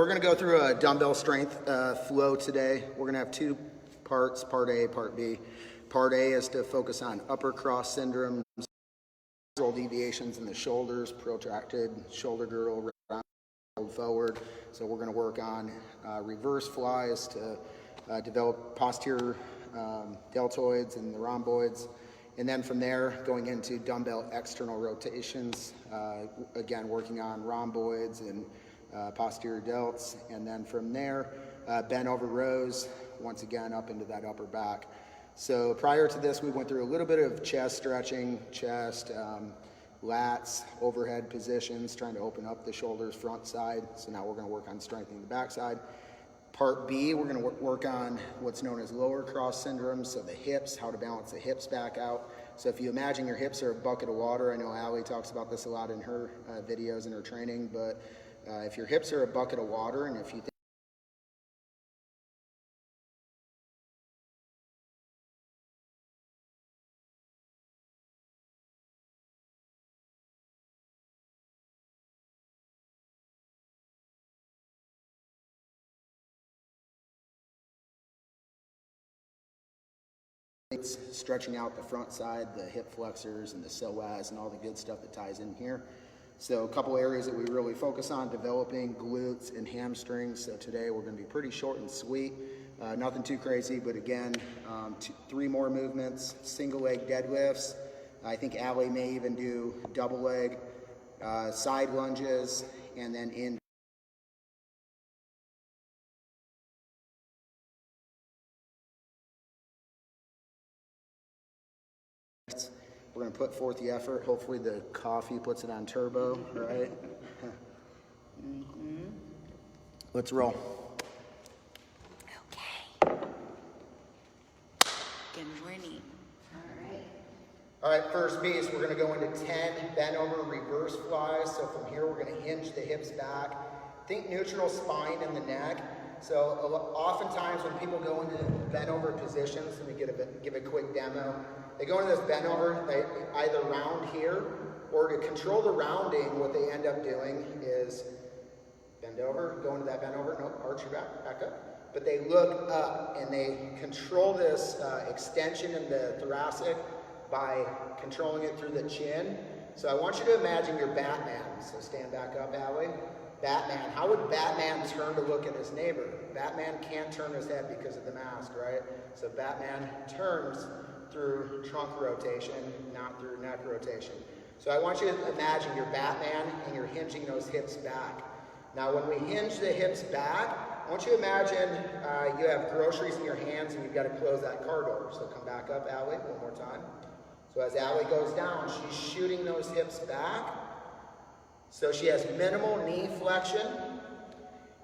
we're gonna go through a dumbbell strength flow today. We're gonna have two parts, part A, part B. Part A is to focus on upper cross syndrome, deviations in the shoulders, protracted shoulder girdle, round forward. So we're gonna work on reverse flies to develop posterior deltoids and the rhomboids. And then from there, going into dumbbell external rotations, again, working on rhomboids and posterior delts. And then from there, bent over rows, once again, up into that upper back. So prior to this, we went through a little bit of chest stretching, chest, lats, overhead positions, trying to open up the shoulders, front side. So now we're gonna work on strengthening the back side. Part B, we're gonna work on what's known as lower cross syndrome, so the hips, how to balance the hips back out. So if you imagine your hips are a bucket of water, I know Allie talks about this a lot in her videos and her training, but if your hips are a bucket of water, and if you think stretching out the front side, the hip flexors and the psoas and all the good stuff that ties in here. So a couple areas that we really focus on, developing glutes and hamstrings. So today we're going to be pretty short and sweet, nothing too crazy, but again, 3 more movements, single leg deadlifts. I think Allie may even do double leg, side lunges, and then in. We're going to put forth the effort. Hopefully the coffee puts it on turbo, right? Let's roll. Okay. Good morning. All right, first piece, we're going to go into 10 bent over reverse flies. So from here, we're going to hinge the hips back. Think neutral spine in the neck. So oftentimes when people go into bent over positions, let me give a quick demo. They go into this bent over, they either round here, or to control the rounding, what they end up doing is bend over, go into that bent over, nope, arch your back up. But they look up and they control this extension in the thoracic by controlling it through the chin. So I want you to imagine you're Batman. So stand back up, Allie. Batman, how would Batman turn to look at his neighbor? Batman can't turn his head because of the mask, right? So Batman turns through trunk rotation, not through neck rotation. So I want you to imagine you're Batman and you're hinging those hips back. Now when we hinge the hips back, I want you to imagine you have groceries in your hands and you've got to close that car door. So come back up, Allie, one more time. So as Allie goes down, she's shooting those hips back. So she has minimal knee flexion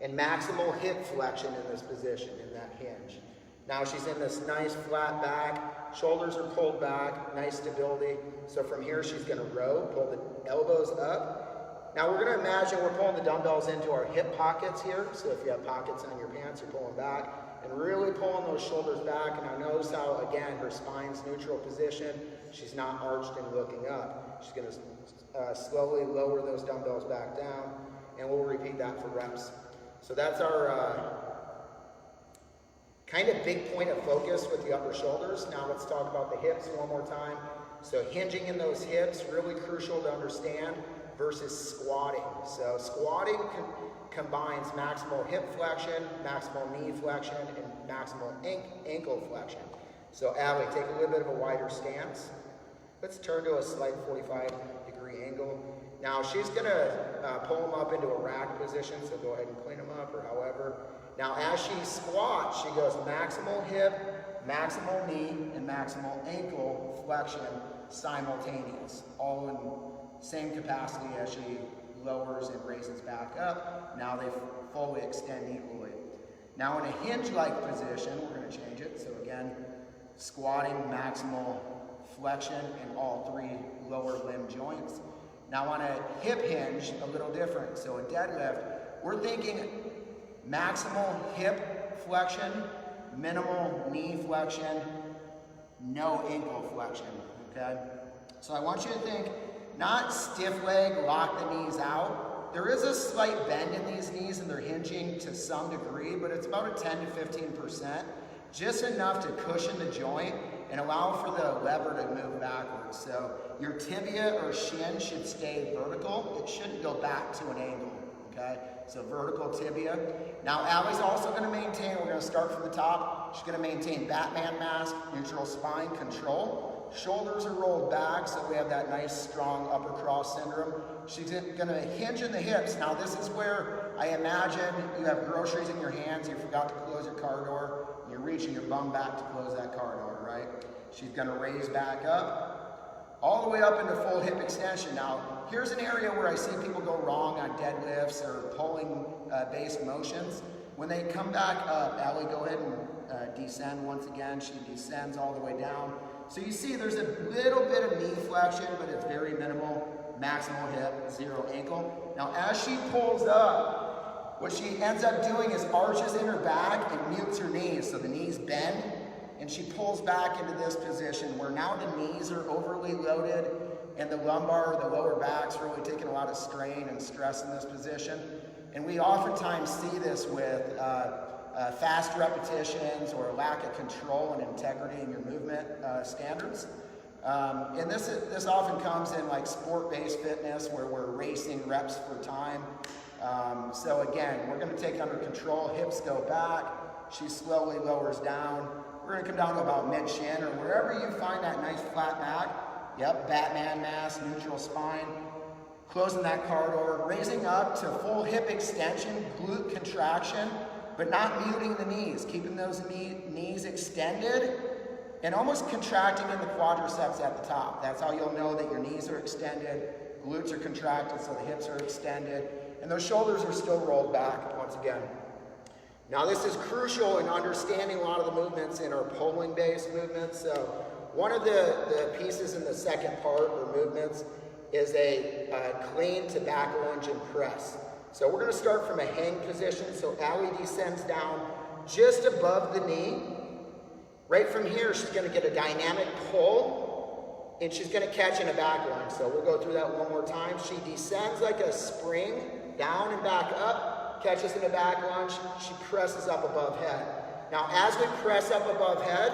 and maximal hip flexion in this position, in that hinge. Now she's in this nice flat back, shoulders are pulled back, nice stability. So from here she's gonna row, pull the elbows up. Now we're gonna imagine we're pulling the dumbbells into our hip pockets here. So if you have pockets on your pants, you're pulling back and really pulling those shoulders back. And now notice how, again, her spine's neutral position. She's not arched and looking up. She's gonna slowly lower those dumbbells back down, and we'll repeat that for reps. So that's our kind of big point of focus with the upper shoulders. Now let's talk about the hips one more time. So hinging in those hips, really crucial to understand, versus squatting. So squatting combines maximal hip flexion, maximal knee flexion, and maximal ankle flexion. So Allie, take a little bit of a wider stance. Let's turn to a slight 45-degree angle. Now she's gonna pull them up into a rack position, so go ahead and clean them up or however. Now as she squats, she goes maximal hip, maximal knee, and maximal ankle flexion simultaneous, all in same capacity as she lowers and raises back up. Now they fully extend equally. Now in a hinge-like position, we're gonna change it. So again, squatting, maximal flexion in all 3 lower limb joints. Now on a hip hinge, a little different. So a deadlift, we're thinking maximal hip flexion, minimal knee flexion, no ankle flexion, okay? So I want you to think, not stiff leg, lock the knees out. There is a slight bend in these knees and they're hinged hinging to some degree, but it's about a 10 to 15%, just enough to cushion the joint and allow for the lever to move backwards. So your tibia or shin should stay vertical. It shouldn't go back to an angle, okay? So vertical tibia. Now Allie's also gonna maintain, we're gonna start from the top. She's gonna maintain Batman mask, neutral spine control. Shoulders are rolled back, so we have that nice strong upper cross syndrome. She's gonna hinge in the hips. Now this is where I imagine you have groceries in your hands, you forgot to close your car door, and you're reaching your bum back to close that car door, right? She's gonna raise back up, all the way up into full hip extension. Now, here's an area where I see people go wrong on deadlifts or pulling based motions. When they come back up, Allie, go ahead and descend once again. She descends all the way down. So you see there's a little bit of knee flexion, but it's very minimal. Maximal hip, zero ankle. Now as she pulls up, what she ends up doing is arches in her back and mutes her knees. So the knees bend, and she pulls back into this position where now the knees are overly loaded and the lumbar, the lower back's really taking a lot of strain and stress in this position. And we oftentimes see this with fast repetitions or lack of control and integrity in your movement standards. And this often comes in like sport-based fitness where we're racing reps for time. So again, we're gonna take under control, hips go back, she slowly lowers down. We're gonna come down to about mid-shin or wherever you find that nice flat back. Yep, Batman mask, neutral spine. Closing that car door, raising up to full hip extension, glute contraction, but not muting the knees, keeping those knees extended and almost contracting in the quadriceps at the top. That's how you'll know that your knees are extended, glutes are contracted, so the hips are extended, and those shoulders are still rolled back once again. Now this is crucial in understanding a lot of the movements in our pulling-based movements. So one of the pieces in the second part or movements is a clean to back lunge and press. So we're gonna start from a hang position. So Allie descends down just above the knee. Right from here, she's gonna get a dynamic pull and she's gonna catch in a back lunge. So we'll go through that one more time. She descends like a spring, down and back up, catches in a back lunge, she presses up above head. Now as we press up above head,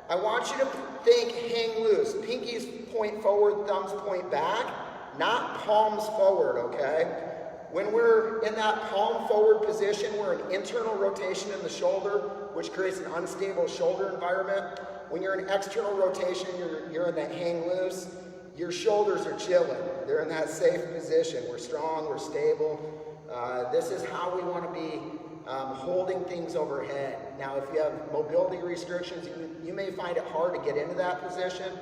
I want you to think hang loose. Pinkies point forward, thumbs point back, not palms forward, okay? When we're in that palm forward position, we're in internal rotation in the shoulder, which creates an unstable shoulder environment. When you're in external rotation, you're in that hang loose, your shoulders are chilling. They're in that safe position. We're strong, we're stable. This is how we want to be holding things overhead. Now, if you have mobility restrictions, you may find it hard to get into that position,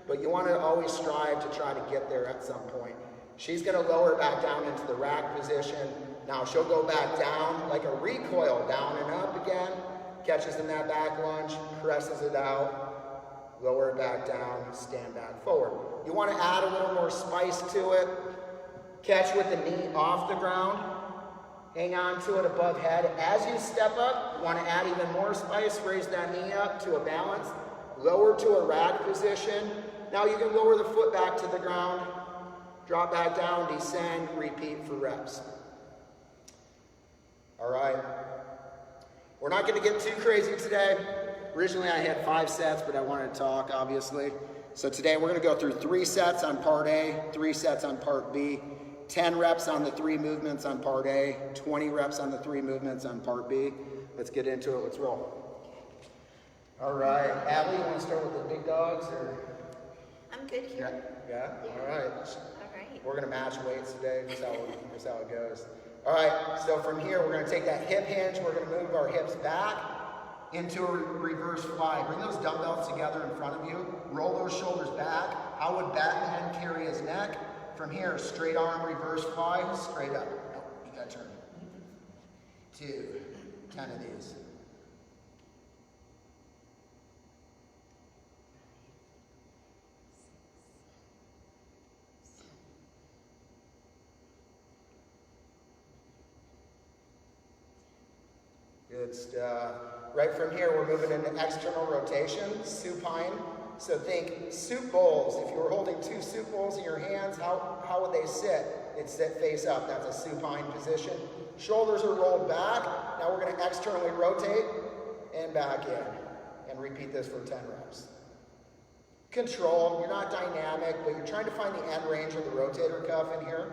but you want to always strive to try to get there at some point. She's going to lower back down into the rack position. Now she'll go back down like a recoil, down and up again, catches in that back lunge, presses it out, lower it back down, stand back forward. You want to add a little more spice to it. Catch with the knee off the ground. Hang on to it above head. As you step up, you want to add even more spice. Raise that knee up to a balance. Lower to a rag position. Now you can lower the foot back to the ground. Drop back down, descend, repeat for reps. All right. We're not going to get too crazy today. Originally I had 5 sets, but I wanted to talk, obviously. So today we're going to go through 3 sets on part A, 3 sets on part B, 10 reps on the 3 movements on part A, 20 reps on the 3 movements on part B. Let's get into it. Let's roll. All right. Allie, you want to start with the big dogs? Or? I'm good here. Yeah? All right. All right. We're going to match weights today. That's how it goes. All right. So from here, we're going to take that hip hinge. We're going to move our hips back into a reverse fly. Bring those dumbbells together in front of you. Roll those shoulders back. How would Batman carry his neck? From here, straight arm reverse fly, straight up. Nope, you got to turn. 2, 10 of these. Good stuff. Right from here, we're moving into external rotation, supine. So think soup bowls. If you were holding 2 soup bowls in your hands, how would they sit? They'd sit face up. That's a supine position. Shoulders are rolled back. Now we're gonna externally rotate and back in. And repeat this for 10 reps. Control, you're not dynamic, but you're trying to find the end range of the rotator cuff in here.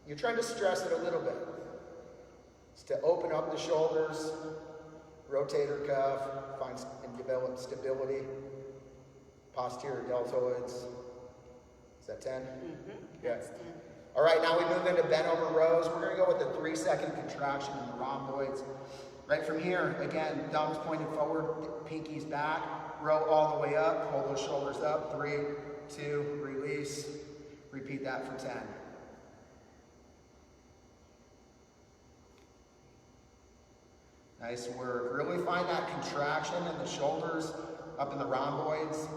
You're trying to stress it a little bit. It's to open up the shoulders, rotator cuff, find and develop stability. Posterior deltoids. Is that 10? That's 10. All right, now we move into bent over rows. We're gonna go with a 3-second contraction in the rhomboids. Right from here, again, thumbs pointed forward, pinkies back, row all the way up, hold those shoulders up, 3, 2, release. Repeat that for 10. Nice work. Really find that contraction in the shoulders, up in the rhomboids.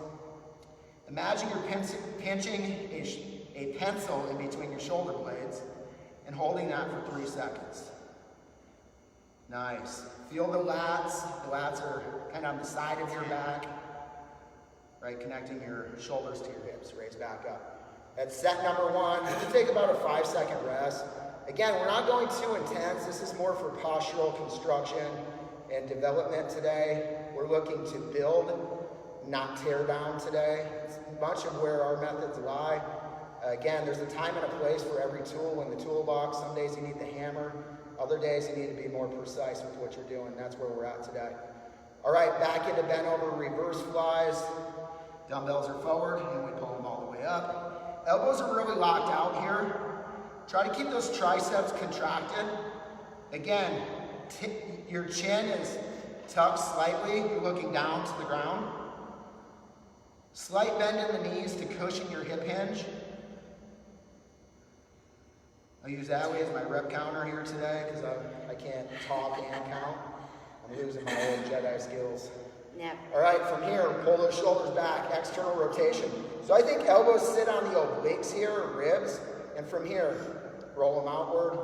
Imagine you're pinching a pencil in between your shoulder blades and holding that for 3 seconds. Nice. Feel the lats. The lats are kind of on the side of your back, right? Connecting your shoulders to your hips. Raise back up. That's set number 1. You can take about a 5-second rest. Again, we're not going too intense. This is more for postural construction and development today. We're looking to build, not tear down today. It's much of where our methods lie. Again, there's a time and a place for every tool in the toolbox. Some days you need the hammer. Other days you need to be more precise with what you're doing. That's where we're at today. All right, back into bent over reverse flies. Dumbbells are forward and we pull them all the way up. Elbows are really locked out here. Try to keep those triceps contracted. Again, your chin is tucked slightly. You're looking down to the ground. Slight bend in the knees to cushion your hip hinge. I'll use Allie as my rep counter here today because I can't talk and count. I'm losing my old Jedi skills. Never. All right, from here, pull those shoulders back, external rotation. So I think elbows sit on the obliques here, or ribs, and from here, roll them outward,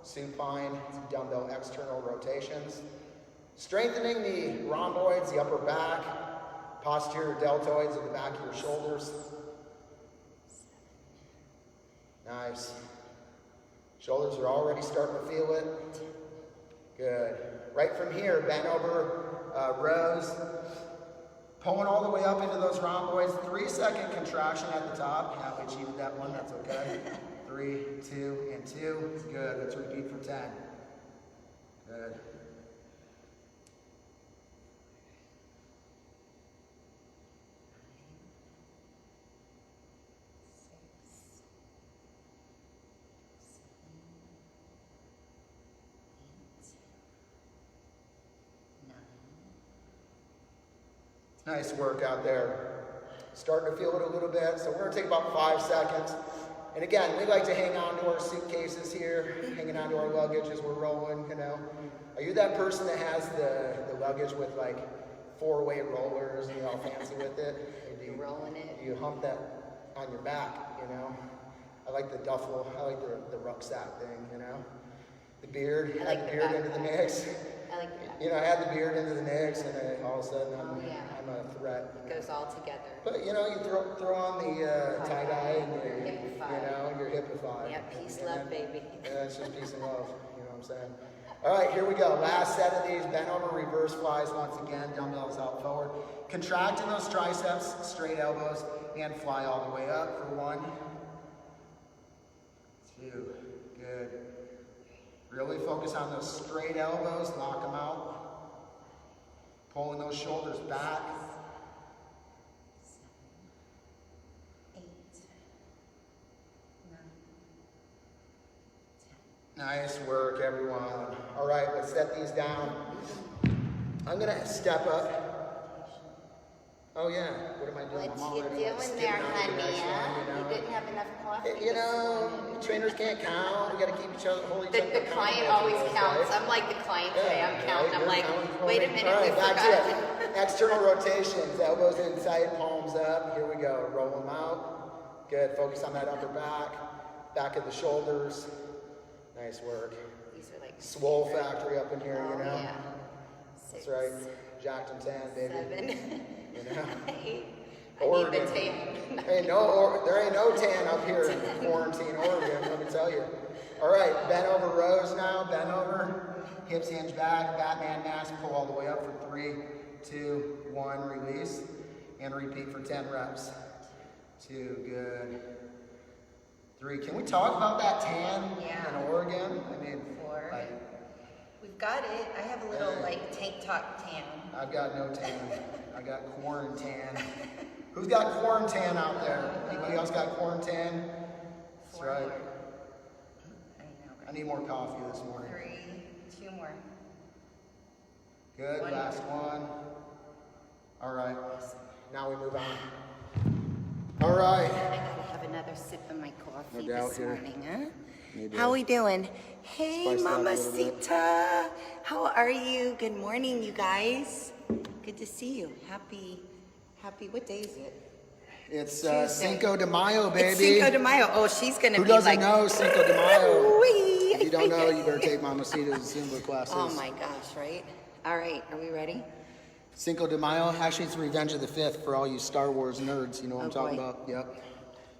supine, dumbbell external rotations. Strengthening the rhomboids, the upper back, posterior deltoids at the back of your shoulders. Nice. Shoulders are already starting to feel it. Good. Right from here, bent over rows. Pulling all the way up into those rhomboids. 3-second contraction at the top. Yeah, we cheated that one, that's okay. 3, 2, and 2. Good, let's repeat for 10. Good. Nice work out there. Starting to feel it a little bit. So we're going to take about 5 seconds. And again, we like to hang on to our suitcases here, hanging on to our luggage as we're rolling, you know. Are you that person that has the luggage with like 4-way rollers and you're all fancy with it? Or You're rolling it. you hump that on your back, you know? I like the duffel. I like the rucksack thing, you know? The beard. I like the the beard back. into the mix. I like that. You know, I had the beard into the mix, and then all of a sudden I'm a threat. It goes all together. But you know, you throw on the tie-dye and You're hippified. you're hippified. Yeah, peace, And love, then- baby. Yeah, it's just peace and love. You know what I'm saying? All right, here we go. Last set of these bent over reverse flies once again. Dumbbells out forward. Contracting those triceps, straight elbows, and fly all the way up for 1, 2. Good. Really focus on those straight elbows, lock them out. Pulling those shoulders back. 7, 8, 9, 10. Nice work, everyone. All right, let's set these down. I'm gonna step up. Oh yeah, what am I doing? I'm What you already, like, doing skipping there, on to the honey? next one, You didn't have enough coffee. You know, trainers can't count. We gotta keep each other, hold each other The client always counts. I'm like the client today. I'm counting. I'm like, wait a minute, we All right, back forgot. to it. External rotations, elbows inside, palms up. Here we go. Roll them out. Good. Focus on that upper back of the shoulders. Nice work. These are like Swole factory up in here, you know. Yeah. That's 6, right. Jacked and tan, baby. 7, You know. 8. I Oregon. need the tan. There ain't no tan up here in quarantine Oregon, let me tell you. All right, bent over rows now, bent over. Hips hinge back, Batman mask, pull all the way up for 3, 2, 1, release. And repeat for 10 reps. 2, good. 3, can we talk about that tan in Oregon? I mean, 4. like, We've got it. I have a little like tank top tan. I've got no tan. I got quarantine. Who's got quarantine out there? Anybody else got quarantine? That's right. More. I need more coffee this morning. 3, 2 more. Good, last one. All right, now we move on. All right. I gotta have another sip of my coffee this morning, huh? Maybe. How we doing? Hey, Spice it up a little bit. Mamacita. How are you? Good morning, you guys. Good to see you. Happy, what day is it? It's Tuesday. Cinco de Mayo, baby. It's Cinco de Mayo. Oh, she's gonna Who be doesn't like, know Cinco de Mayo? "Wee." If you don't know, you better take Mamacita's Zumba classes. Oh my gosh, right? All right, are we ready? Cinco de Mayo, actually it's Revenge of the 5th for all you Star Wars nerds. You know what I'm talking about? Yep.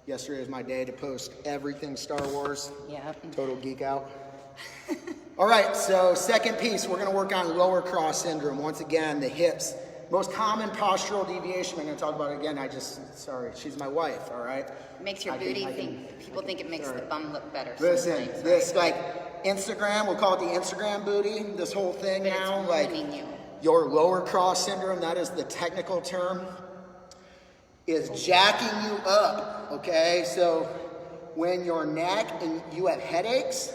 Yesterday was my day to post everything Star Wars. Yeah. Total geek out. All right, so second piece, we're gonna work on lower cross syndrome. Once again, the hips. Most common postural deviation, I'm gonna talk about it again. Sorry, she's my wife, all right? Makes your booty people think it makes the bum look better. Listen, sometimes, this right? like Instagram, we'll call it the Instagram booty, this whole thing But now. it's Like ruining you. your lower cross syndrome, that is the technical term, is jacking you up, okay? So when your neck and you have headaches,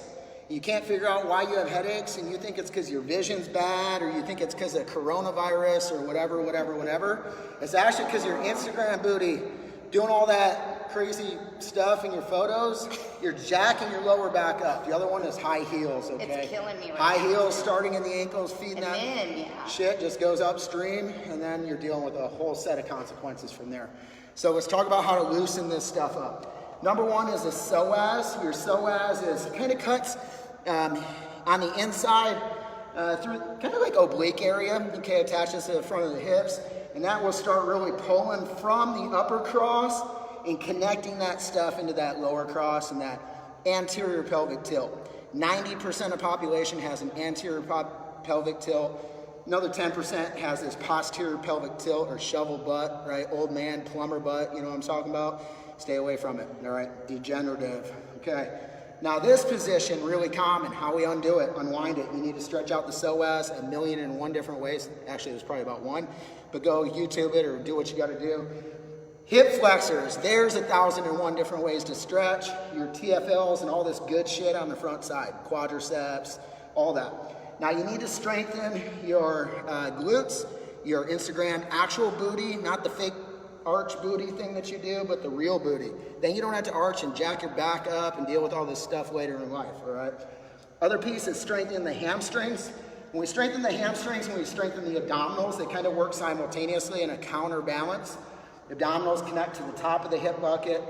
you can't figure out why you have headaches and you think it's because your vision's bad or you think it's because of coronavirus or whatever. It's actually because your Instagram booty doing all that crazy stuff in your photos, you're jacking your lower back up. The other one is high heels, okay? It's killing me right High now. heels starting in the ankles, feeding And that then, shit just goes upstream and then you're dealing with a whole set of consequences from there. So let's talk about how to loosen this stuff up. Number one is a psoas. Your psoas is kind of cuts on the inside through kind of like oblique area, okay, attaches to the front of the hips, and that will start really pulling from the upper cross and connecting that stuff into that lower cross and that anterior pelvic tilt. 90% of population has an anterior pelvic tilt. Another 10% has this posterior pelvic tilt or shovel butt, right? Old man, plumber butt, you know what I'm talking about? Stay away from it, all right? Degenerative, okay? Now this position, really common, how we undo it, unwind it. You need to stretch out the psoas 1,000,001 different ways. Actually, there's probably about one, but go YouTube it or do what you gotta do. Hip flexors, there's 1,001 different ways to stretch. Your TFLs and all this good shit on the front side, quadriceps, all that. Now you need to strengthen your glutes, your Instagram actual booty, not the fake arch booty thing that you do, but the real booty. Then you don't have to arch and jack your back up and deal with all this stuff later in life, all right? Other piece is strengthening the hamstrings. When we strengthen the hamstrings, when we strengthen the abdominals, they kind of work simultaneously in a counterbalance. Abdominals connect to the top of the hip bucket,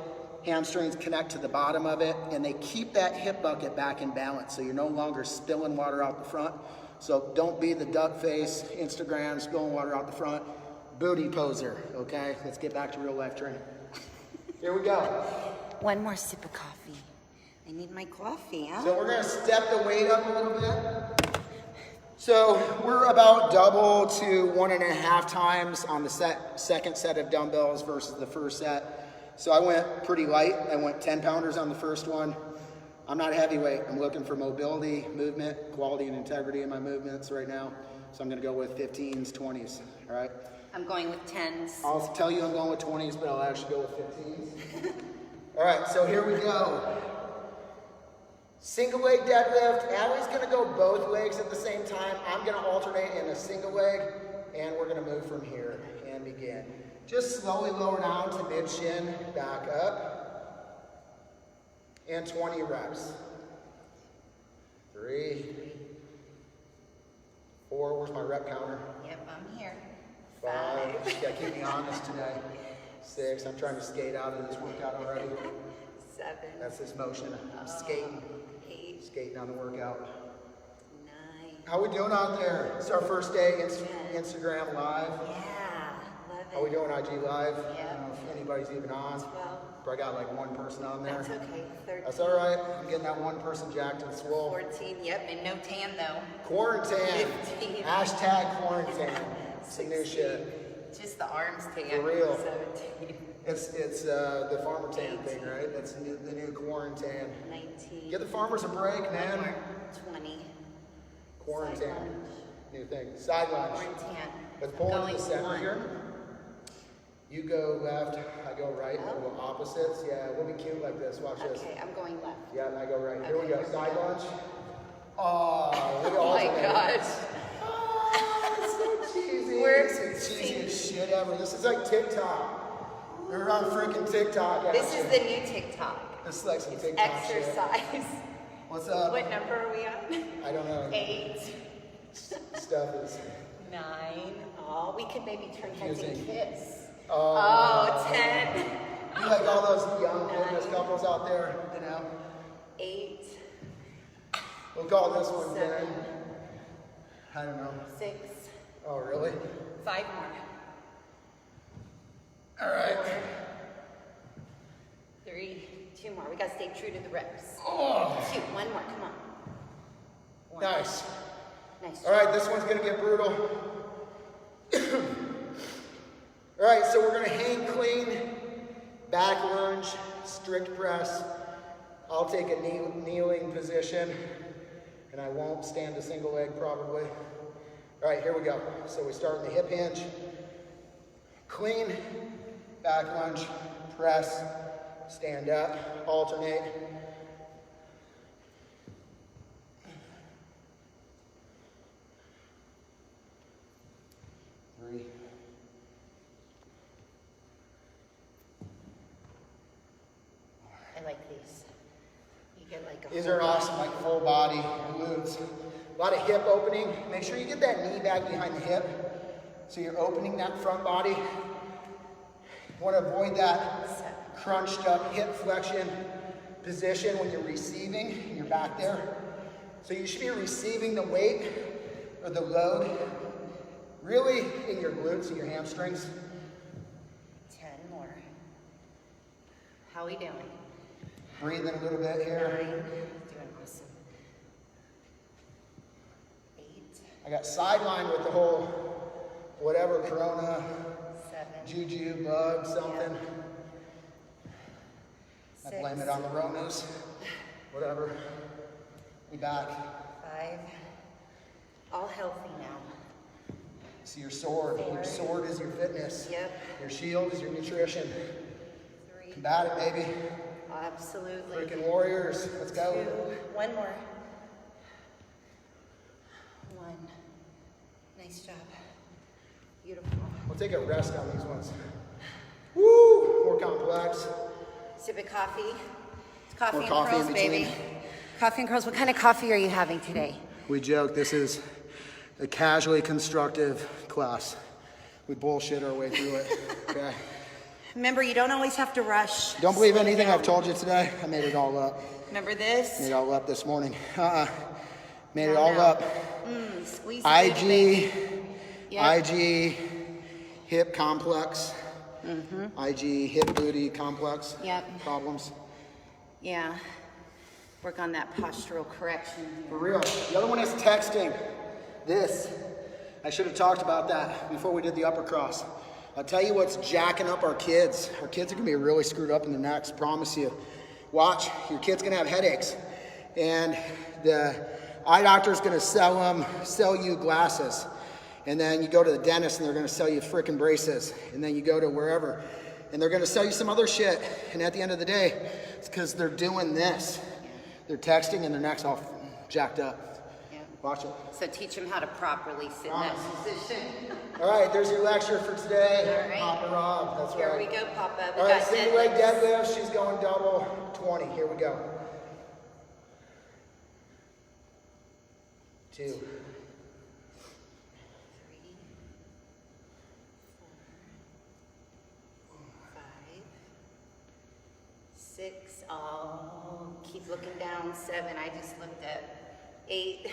hamstrings connect to the bottom of it, and they keep that hip bucket back in balance, so you're no longer spilling water out the front. So don't be the duck face, Instagram, spilling water out the front. Booty poser, okay? Let's get back to real life training. Here we go. One more sip of coffee. I need my coffee, huh? So we're gonna step the weight up a little bit. So we're about double to 1.5 times on the second set of dumbbells versus the first set. So I went pretty light. I went 10 pounders on the first one. I'm not heavyweight. I'm looking for mobility, movement, quality, and integrity in my movements right now. So I'm gonna go with 15s, 20s, all right? I'm going with 10s. I'll tell you I'm going with 20s, but I'll actually go with 15s. All right, so here we go. Single leg deadlift. Allie's gonna go both legs at the same time. I'm gonna alternate in a single leg, and we're gonna move from here and begin. Just slowly lower down to mid-shin, back up, and 20 reps. 3, 4, where's my rep counter? Yep, I'm here. 5, just gotta keep me honest today. 6, I'm trying to skate out of this workout already. 7. That's this motion, I'm skating. 8. Skating on the workout. 9. How we doing out there? It's our first day Instagram live. Yeah, love it. How we doing IG live? Yep. I don't know if anybody's even on. 12. Probably got like one person on there. That's okay. 13. That's all right. I'm getting that one person jacked and swole. 14. Yep, and no tan though. Quarantine. 15. Hashtag quarantine. Some new shit. Just the arms tan. For real. 17. It's the farmer tan thing, right? That's the new quarantine. 19. Give the farmers a break, man. 20. Quarantine. Side lunge. New thing. Side lunge. Quarantine. Let's pull into Going the center one. here. You go left, I go right. Oh. We'll go opposites. Yeah, we'll be cute like this. Watch this. Okay, I'm going left. Yeah, and I go right. Here we Okay, go. here we Side go. lunge. Oh, we Oh my alternate. gosh. Oh, it's so cheesy. We're It's the cheesiest shit ever. This is like TikTok. We're on freaking TikTok. This is action. the new TikTok. This is like some It's TikTok shit. exercise. What's up? What number are we on? I don't know. 8. Stuff is 9. Oh, we could maybe turn heads and Confusing. kiss. Oh, 10. you like all those young fitness couples out there, you know? 8. We'll call this one 10. 7. I don't know. 6. Oh, really? 5 more. All right. 4. 3. 2 more. We gotta stay true to the reps. Oh, 2. 1 more. Come on. 1. nice. Nice. All right, this one's gonna get brutal. All right, so we're gonna hang clean, back lunge, strict press. I'll take a kneeling position, and I won't stand a single leg probably. All right, here we go. So we start in the hip hinge, clean, back lunge, press, stand up, alternate. Three. I like these. You get like a These whole are awesome, like full body glutes. A lot of hip opening. Make sure you get that knee back behind the hip. So you're opening that front body. You want to avoid that crunched up hip flexion position when you're receiving. You're back there. So you should be receiving the weight or the load really in your glutes and your hamstrings. 10 more. How are we doing? Breathing a little bit 9. here. Doing awesome. 8. I got sidelined with the whole whatever, corona, 7. juju, bug, something. I 6. blame it on the Ronas. Whatever. We back. 5. All healthy now. See your sword. Your 4. sword is your fitness. Yep. Your shield is your nutrition. 3. Combat it, baby. Absolutely. Freaking warriors. Let's 2. go. 1 more. 1. Nice job. Beautiful. We'll take a rest on these ones. Woo! More complex. Sip of coffee. It's coffee More and coffee curls, in between. baby. Coffee and curls. What kind of coffee are you having today? We joke this is a casually constructive class. We bullshit our way through it. Okay. Remember, you don't always have to rush. Don't believe Slow anything down. I've told you today. I made it all up. Remember this? Made it all up this morning. Made it No, all no. up. Squeeze it in, baby. Yep. IG hip complex. IG hip booty complex. Yep. Problems. Yeah. Work on that postural correction. For real. The other one is texting. This. I should have talked about that before we did the upper cross. I'll tell you what's jacking up our kids. Our kids are gonna be really screwed up in their necks, promise you. Watch, your kid's gonna have headaches. And the eye doctor's gonna sell you glasses. And then you go to the dentist and they're gonna sell you frickin' braces. And then you go to wherever and they're gonna sell you some other shit. And at the end of the day, it's because they're doing this. They're texting and their neck's all jacked up. Yeah. Watch it. So teach them how to properly sit in that position. All right, there's your lecture for today. All right. Papa Rob, that's Here right. we go, Papa. We All right, got single leg deadlifts. deadlift. She's going double 20. Here we go. 2. 3, 4, 5, 6. Oh, keep looking down. 7. I just looked at 8.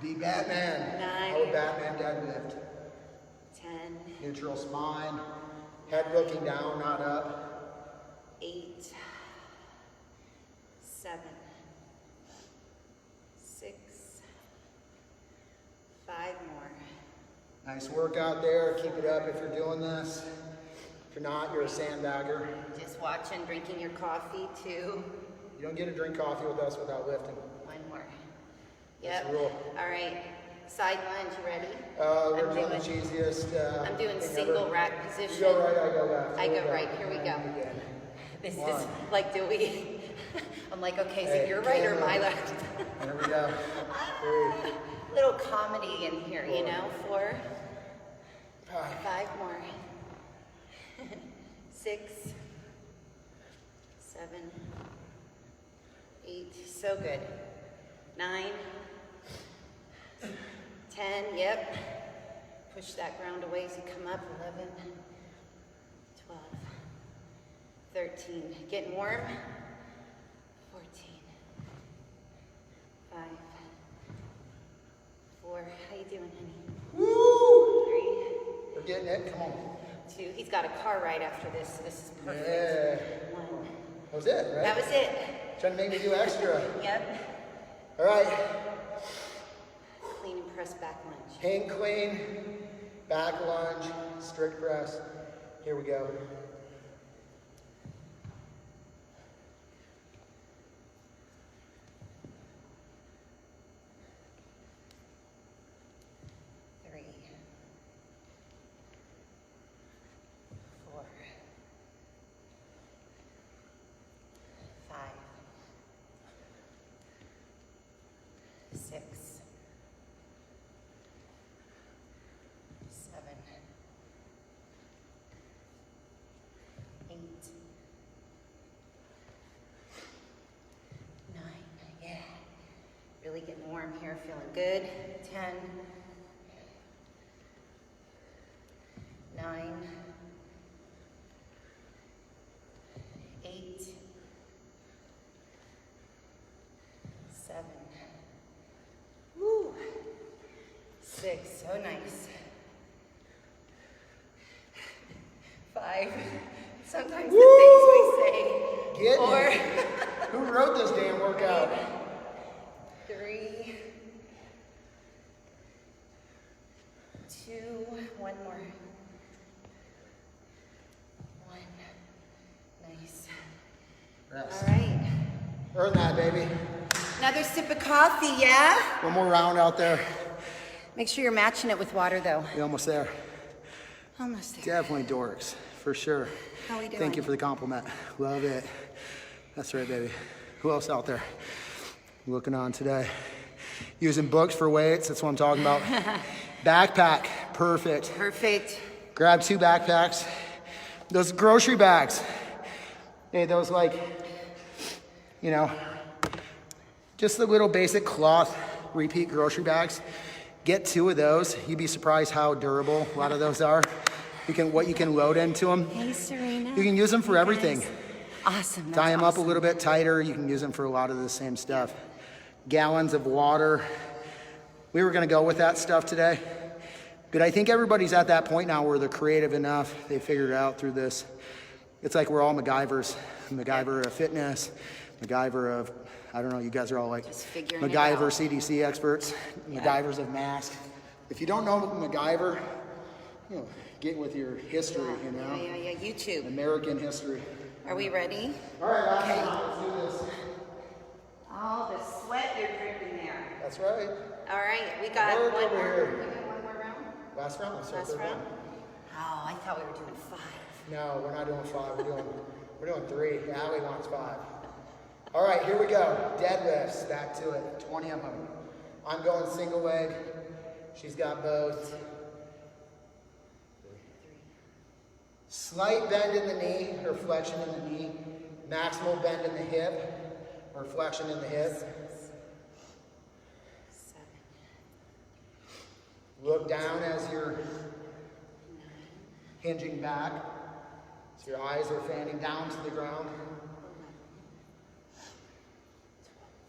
Be Batman. 9. Oh, Batman deadlift. 10. Neutral spine. Head looking down, not up. 8, 7, 6, 5 more. Nice work out there. Keep it up if you're doing this. If you're not, you're a sandbagger. Just watching, drinking your coffee too. You don't get to drink coffee with us without lifting. 1 more. That's Yep. the rule. All right. Side lunge, you ready? We're doing the cheesiest. I'm doing thing single ever. rack position. You go right, I go left. I Here go we right. Here we go. And again. This Come is on. like, do we? I'm like, okay, so Hey, you're right or camera. my left? There we go. 3, Little comedy in here, you 4, know? 4, 5, 5 more. 6, 7, 8. So good. 9, 10. Yep. Push that ground away as you come up. 11, 12, 13. Getting warm. 14, 5, 4. How you doing, honey? Woo! 3, We're getting it. Come on. 2. He's got a car ride after this, so this is perfect. Yeah. 1. That was it, right? That was it. Trying to make me do extra. Yep. All right. Clean and press back lunge. Hang clean, back lunge, strict press. Here we go. Three, 4, 5, 6, 7, 8, 9. Yeah. Really getting warm here, feeling good. 10, 9, 8, 7. Woo. 6. So nice. 5. Sometimes the things we say. Get 4. it. Who wrote this damn workout? 3, 2. 1 more. 1. Nice. Rest. All right. Earn that, baby. Another sip of coffee, yeah? One more round out there. Make sure you're matching it with water, though. You're almost there. Almost there. Definitely dorks, for sure. How we doing? Thank you for the compliment. Love it. That's right, baby. Who else out there looking on today? Using books for weights, that's what I'm talking about. Backpack, perfect. Perfect. Grab 2 backpacks. Those grocery bags. Hey, those like, you know, just the little basic cloth repeat grocery bags. Get 2 of those. You'd be surprised how durable a lot of those are. What you can load into them. Hey, Serena. You can use them for Hey, everything. guys. Awesome. That's Tie them up a awesome. little bit tighter. You can use them for a lot of the same stuff. Gallons of water. We were going to go with that stuff today. But I think everybody's at that point now where they're creative enough. They figured it out through this. It's like we're all MacGyvers. MacGyver of fitness. MacGyver of, I don't know, you guys are all like Just figuring it MacGyver out. CDC experts. MacGyvers of masks. If you don't know MacGyver, you know, get with your history, you know. Yeah. YouTube. American history. Are we ready? All right, last Okay. round. Let's do this. All the sweat you're dripping there. That's right. All right, we got Work one over more. here. We got one more round? Last round. Let's start Last third round? round. Oh, I thought we were doing 5. No, we're not doing 5. We're doing 3. Allie wants 5. All right, here we go. Deadlifts. Back to it. 20 of them. I'm going single leg. She's got both. Slight bend in the knee, or flexion in the knee. Maximal bend in the hip, or flexion in the hip. 7. Look down as you're hinging back. So your eyes are fanning down to the ground.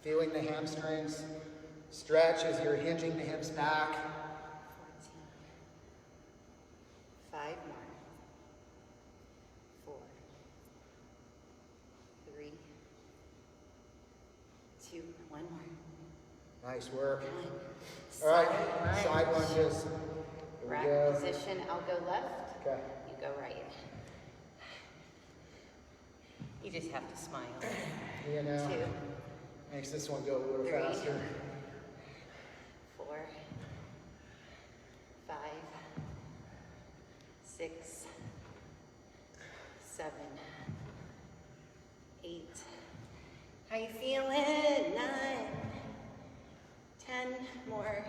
Feeling the hamstrings. Stretch as you're hinging the hips back. 14. 5 more. 4. Nice work. All right, side lunges. Here we Rack go. position, I'll go left. Okay. You go right. You just have to smile. You know, 2, makes this one go a little 3, faster. 4, 5, 6, 7, 8. How you feeling? 9, 10 more.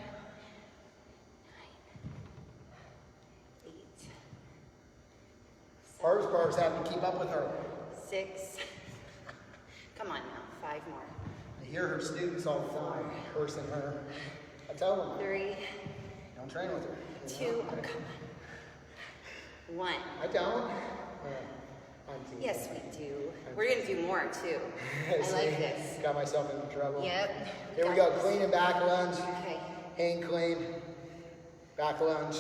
9, 8, Bars have to keep up with her. 6. Come on now, 5 more. I hear her students all the time cursing her. I tell them, 3, don't train with her. 2, oh, come on. 1. I don't. I'm teasing. Yes, we do. We're gonna do more too. I See, like this. Got myself into trouble. Yep. Here we go. Clean and back lunge. Okay. Hang clean. Back lunge.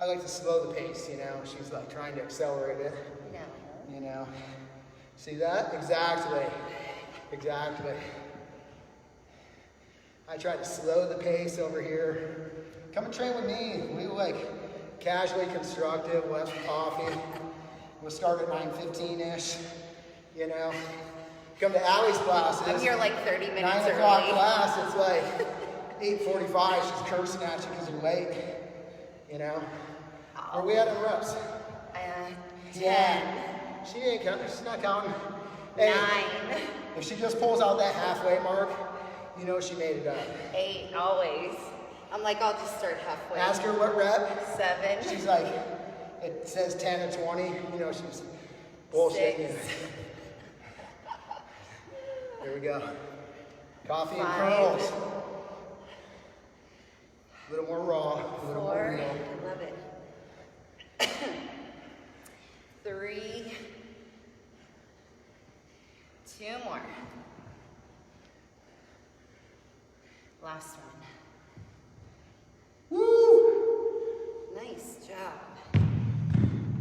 I like to slow the pace, you know. She's like trying to accelerate it. No. You know. See that? Exactly. Exactly. I try to slow the pace over here. Come and train with me. We like casually constructive. We'll have some coffee. We'll start at 9:15-ish. You know. Come to Allie's classes. I'm here like 30 minutes 9 early. o'clock class. It's like 8:45. She's cursing at you because you're late. You know. Where are we at in reps? 10. Yeah. She ain't counting. She's not counting. Hey, 9. if she just pulls out that halfway mark, you know she made it up. 8. Always. I'm like, I'll just start halfway. Ask her what rep. 7. She's like, it says 10 or 20. You know, she's bullshitting. 6. Here we go. Coffee and 5. curls. A little more raw. A little 4. more real. I love it. 3. 2 more. Last one. Woo! Nice job.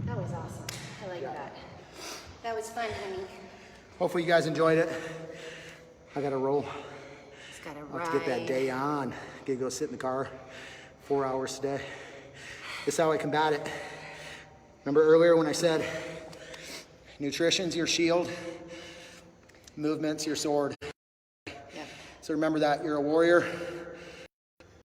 That was awesome. I like that. That was fun, honey. Hopefully you guys enjoyed it. I gotta roll. Just gotta I'll have to get that day on. Get to go sit in the car 4 hours today. This is how I combat it. Remember earlier when I said nutrition's your shield, movement's your sword. Yep. So remember that, you're a warrior.